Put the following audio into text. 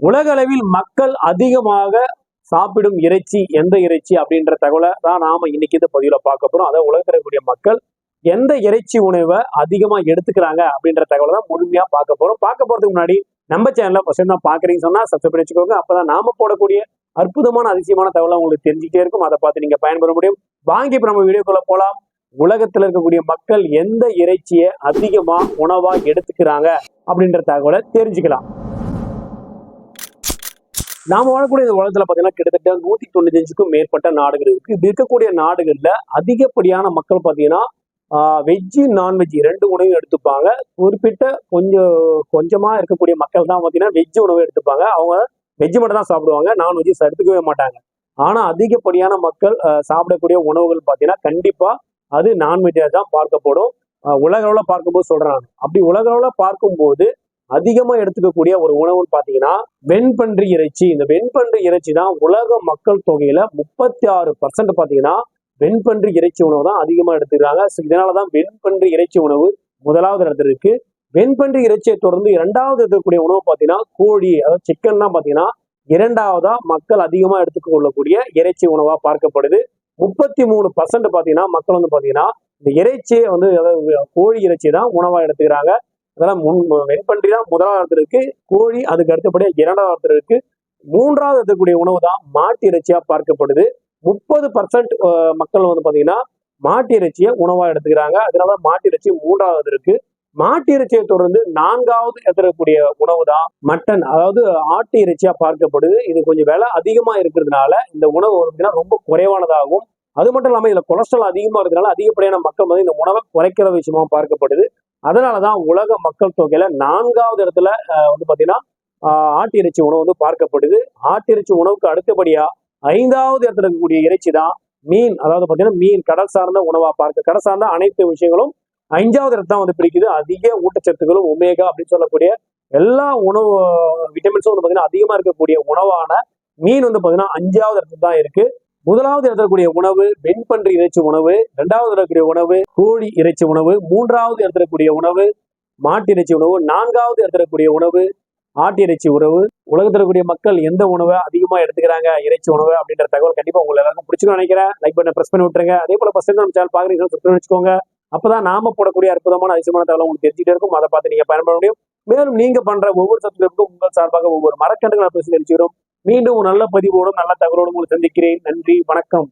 உலக அளவில் மக்கள் அதிகமாக சாப்பிடும் இறைச்சி எந்த இறைச்சி அப்படின்ற தகவலை தான் நாம இன்னைக்கு இந்த பதிவுல பார்க்க போறோம். அதாவது உலகத்தில் இருக்கக்கூடிய மக்கள் எந்த இறைச்சி உணவை அதிகமா எடுத்துக்கிறாங்க அப்படின்ற தகவலை தான் முழுமையா பார்க்க போறோம். பார்க்க போறதுக்கு முன்னாடி நம்ம சேனல்ல ஃபர்ஸ்ட் தான் பாக்குறீங்க சொன்னா சப்ஸ்கிரைப் பண்ணி வச்சுக்கோங்க. அப்பதான் நாம போடக்கூடிய அற்புதமான அதிசயமான தகவலை உங்களுக்கு தெரிஞ்சுட்டே இருக்கும். அதை பார்த்து நீங்க பயன்பெற முடியும். வாங்கி இப்ப நம்ம வீடியோக்குள்ள போலாம். உலகத்துல இருக்கக்கூடிய மக்கள் எந்த இறைச்சியை அதிகமா உணவா எடுத்துக்கிறாங்க அப்படின்ற தகவலை தெரிஞ்சுக்கலாம். நாம வாழக்கூடிய இந்த உலகத்துல பாத்தீங்கன்னா கிட்டத்தட்ட 195க்கும் மேற்பட்ட நாடுகள் இருக்கு. இது இருக்கக்கூடிய நாடுகள்ல அதிகப்படியான மக்கள் பாத்தீங்கன்னா வெஜ்ஜு நான்வெஜ் ரெண்டு உணவும் எடுத்துப்பாங்க. குறிப்பிட்ட கொஞ்சமா இருக்கக்கூடிய மக்கள் தான் பாத்தீங்கன்னா வெஜ் உணவு எடுத்துப்பாங்க. அவங்க வெஜ் மட்டும் தான் சாப்பிடுவாங்க, நான்வெஜ் எடுத்துக்கவே மாட்டாங்க. ஆனா அதிகப்படியான மக்கள் சாப்பிடக்கூடிய உணவுகள் பாத்தீங்கன்னா கண்டிப்பா அது நான்வெஜ்ஜா தான் பார்க்கப்படும். உலக அளவுல பார்க்கும்போது சொல்றாங்க. அப்படி உலக அளவுல பார்க்கும்போது அதிகமா எடுத்துக்கக்கூடிய ஒரு உணவுன்னு பாத்தீங்கன்னா வெண்பன்றி இறைச்சி. இந்த வெண்பன்றி இறைச்சி தான் உலக மக்கள் தொகையில 36% பாத்தீங்கன்னா வெண்பன்றி இறைச்சி உணவு தான் அதிகமா எடுத்துக்கிறாங்க. இதனாலதான் வெண்பன்றி இறைச்சி உணவு முதலாவது இடத்துல இருக்கு. வெண்பன்றி இறைச்சியை தொடர்ந்து இரண்டாவது இருக்கக்கூடிய உணவு பாத்தீங்கன்னா கோழி, அதாவது சிக்கன் தான் பாத்தீங்கன்னா இரண்டாவதா மக்கள் அதிகமா எடுத்துக்கொள்ளக்கூடிய இறைச்சி உணவா பார்க்கப்படுது. 33% பாத்தீங்கன்னா மக்கள் வந்து பாத்தீங்கன்னா இந்த இறைச்சியை வந்து கோழி இறைச்சி தான் உணவா எடுத்துக்கிறாங்க. அதெல்லாம் வெண்பன்றி தான் முதலாவது இடத்துல இருக்கு. கோழி அதுக்கு அடுத்தபடியா இரண்டாவது இடத்துல இருக்கு. மூன்றாவது இருக்கக்கூடிய உணவு தான் மாட்டு இறைச்சியா பார்க்கப்படுது. 30% மக்கள் வந்து பாத்தீங்கன்னா மாட்டு இறைச்சியை உணவா எடுத்துக்கிறாங்க. அதனால மாட்டு இறைச்சி மூன்றாவது இருக்கு. மாட்டு இறைச்சியை தொடர்ந்து நான்காவது இருக்கக்கூடிய உணவு தான் மட்டன், அதாவது ஆட்டு இறைச்சியா பார்க்கப்படுது. இது கொஞ்சம் விலை அதிகமா இருக்கிறதுனால இந்த உணவு பார்த்தீங்கன்னா ரொம்ப குறைவானதாகும். அது மட்டும் இல்லாம இதுல கொலஸ்ட்ரால் அதிகமா இருக்கிறதுனால அதிகப்படியான மக்கள் வந்து இந்த உணவை குறைக்கிற விஷயமா பார்க்கப்படுது. அதனாலதான் உலக மக்கள் தொகையில நான்காவது இடத்துல வந்து பாத்தீங்கன்னா ஆட்டு இறைச்சி உணவு வந்து பார்க்கப்படுது. ஆட்டு இறைச்சி உணவுக்கு அடுத்தபடியா 5வது இடத்துல இருக்கக்கூடிய இறைச்சி தான் மீன், அதாவது பாத்தீங்கன்னா மீன் கடல் சார்ந்த உணவா கடல் சார்ந்த அனைத்து விஷயங்களும் 5வது இடத்துல தான் வந்து பிடிக்குது. அதிக ஊட்டச்சத்துக்களும் ஒமேகா அப்படின்னு சொல்லக்கூடிய எல்லா உணவு விட்டமின்ஸும் வந்து பாத்தீங்கன்னா அதிகமா இருக்கக்கூடிய உணவான மீன் வந்து பாத்தீங்கன்னா 5வது இடத்துல தான் இருக்கு. முதலாவது இடத்துல உணவு வெண்பன்றி இறைச்சி உணவு, இரண்டாவது இருக்கக்கூடிய உணவு கோழி இறைச்சி உணவு, மூன்றாவது இடத்துல உணவு மாட்டு இறைச்சி உணவு, நான்காவது இடத்துல உணவு ஆட்டு இறைச்சி உணவு. உலகத்தில் இருக்கக்கூடிய மக்கள் எந்த உணவை அதிகமா எடுத்துக்கிறாங்க இறைச்சி உணவு அப்படின்ற தகவல் கண்டிப்பா உங்களுக்கு எல்லாருக்கும் பிடிச்சிருக்கும் நினைக்கிறேன். லைக் பண்ண பிரஸ் பண்ணி விட்டுருங்க. அதே போல ஃபர்ஸ்ட் நம்ம சேனல் பாக்குறீங்கன்னா சப்ஸ்கிரைப் வச்சுக்கோங்க. அப்பதான் நாம போடக்கூடிய அற்புதமான அதிசயமான தகவல் உங்களுக்கு தெரிஞ்சுட்டே இருக்கும். அதை பார்த்து நீங்க பயன்பட முடியும். மேலும் நீங்க பண்ற ஒவ்வொரு சப்ஸ்கிரைபுக்கும் உங்கள் சார்பாக ஒவ்வொரு மரக்கன்றுகளை பேசி நினைச்சுக்கிறோம். மீண்டும் நல்ல பதிவோடும் நல்ல தகவலோடும் உங்களை சந்திக்கிறேன். நன்றி, வணக்கம்.